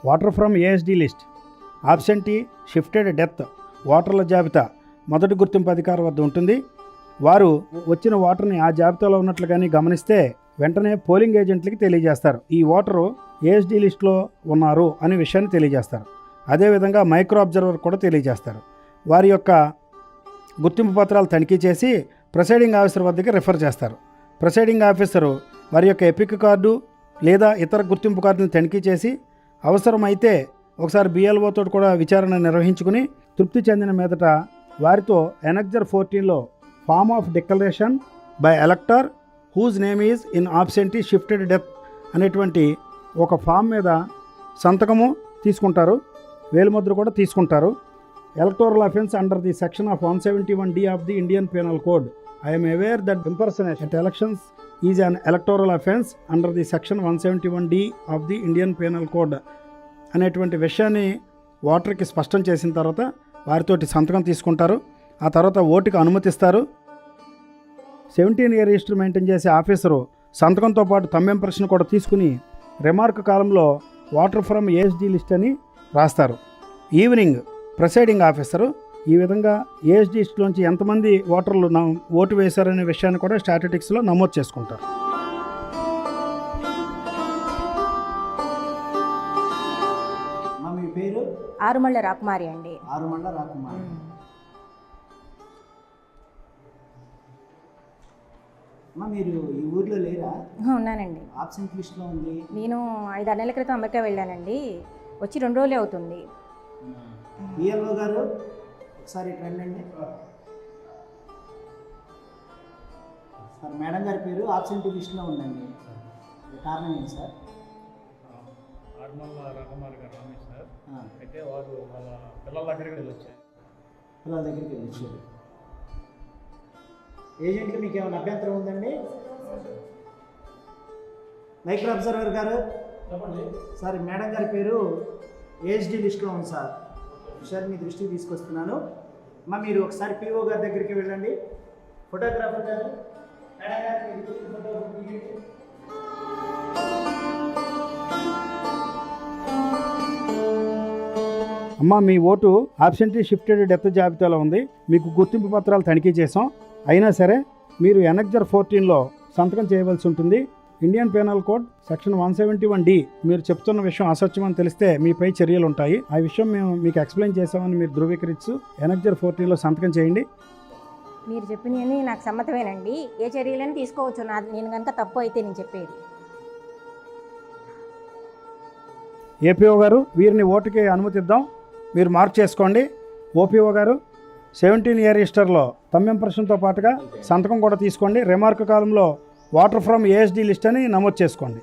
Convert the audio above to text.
Water from ASD list, absentee, shifted, death ఓటర్ల జాబితా మొదటి గుర్తింపు అధికారి వద్ద ఉంటుంది. వారు వచ్చిన ఓటర్ని ఆ జాబితాలో ఉన్నట్లుగానే గమనిస్తే వెంటనే పోలింగ్ ఏజెంట్లకి తెలియజేస్తారు ఈ ఓటరు ఏఎస్డి లిస్టులో ఉన్నారు అనే విషయాన్ని తెలియజేస్తారు. అదేవిధంగా మైక్రో అబ్జర్వర్ కూడా తెలియజేస్తారు. వారి యొక్క గుర్తింపు పత్రాలు తనిఖీ చేసి ప్రిసైడింగ్ ఆఫీసర్ వద్దకి రిఫర్ చేస్తారు. ప్రిసైడింగ్ ఆఫీసరు వారి యొక్క ఎపిక్ కార్డు లేదా ఇతర గుర్తింపు కార్డుని తనిఖీ చేసి అవసరమైతే ఒకసారి బిఎల్ఓ తోటి కూడా విచారణ నిర్వహించుకుని తృప్తి చెందిన మీదట వారితో ఎనెక్జర్ 14లో form of declaration by elector whose name is in absentee shifted death అనేటువంటి ఒక ఫామ్ మీద సంతకము తీసుకుంటారు, వేలిముద్ర కూడా తీసుకుంటారు. Electoral offence under the section of 171D of the Indian penal code. I am aware that impersonation at elections is an electoral offence under the section 171D of the Indian Penal Code అనేటువంటి విషయాన్ని ఓటర్కి స్పష్టం చేసిన తర్వాత వారితోటి సంతకం తీసుకుంటారు. ఆ తర్వాత ఓటుకి అనుమతిస్తారు. 17 ఇయర్ రిజిస్టర్ మెయింటైన్ చేసే ఆఫీసరు సంతకంతో పాటు థంబ్ ఇంప్రెషన్ కూడా తీసుకుని రిమార్క్ కాలంలో వాటర్ ఫ్రమ్ ఏఎస్డి లిస్ట్ అని రాస్తారు. ఈవినింగ్ ప్రిసైడింగ్ ఆఫీసరు ఈ విధంగా ఏఎస్డి లిస్టులోంచి ఎంతమంది ఓటర్లు ఓటు వేశారనే విషయాన్ని కూడా స్టాటిస్టిక్స్లో నమోదు చేసుకుంటారు. మీ పేరు? ఆరుమళ్ళ రాకుమారి అండి. ఆరుమళ్ళ రాకుమారి. మీరు ఈ ఊర్లో లేరా? ఉన్నానండి. ఆబ్సెంట్ లిస్ట్లో ఉంది. నేను 5-6 నెలల క్రితం అమెరికా వెళ్ళానండి. వచ్చి 2 రోజులే అవుతుంది. బిఎల్ఓ గారు ఒకసారి రండి. సార్ మేడం గారి పేరు ఆబ్సెంటీ లిస్ట్లో ఉందండి. కారణం ఏంటి సార్? ఆరుమళ్ళ రాకుమారి గారు రామేష్ సార్. అయితే వారు వాళ్ళ పిల్లల దగ్గరికి వెళ్ళొచ్చారు. ఏజెంట్లు మీకు ఏమైనా అభ్యంతరం ఉందండి? మైక్రో అబ్జర్వర్ గారు సార్ మేడం గారి పేరు ఏఎస్డి లిస్ట్లో ఉంది సార్. విషయాన్ని మీ దృష్టికి తీసుకొస్తున్నాను. మీరు ఒకసారి పిఓ గారి దగ్గరికి వెళ్ళండి. ఫోటోగ్రాఫర్ గారు మేడం గారికి అమ్మ మీ ఓటు ఆబ్సెంటీ షిఫ్టెడ్ డెత్ జాబితాలో ఉంది. మీకు గుర్తింపు పత్రాలు తనిఖీ చేసాం. అయినా సరే మీరు ఎనెక్జర్ 14లో సంతకం చేయవలసి ఉంటుంది. Indian penal code section 171D మీరు చెప్తున్న విషయం అసత్యమని తెలిస్తే మీపై చర్యలు ఉంటాయి. ఆ విషయం మేము మీకు ఎక్స్ప్లెయిన్ చేసామని మీరు ధృవీకరిస్తూ ఎనెక్జర్ 14లో సంతకం చేయండి. మీరు చెప్పినవి నాకు సమ్మతమేనండి. ఏ చర్యలను తీసుకోవచ్చు నేను కనుక తప్పు అయితే నేను చెప్పేది. ఏపీఓ గారు వీరిని ఓటుకి అనుమతిద్దాం. మీరు మార్క్ చేసుకోండి. ఓపీఓ గారు 17 ఇయర్ రిజిస్టర్లో థంబ్ ఇంప్రెషన్తో పాటుగా సంతకం కూడా తీసుకోండి. రిమార్క్ కాలంలో వాటర్ ఫ్రమ్ ఏఎస్డి లిస్ట్ అని నమోదు చేసుకోండి.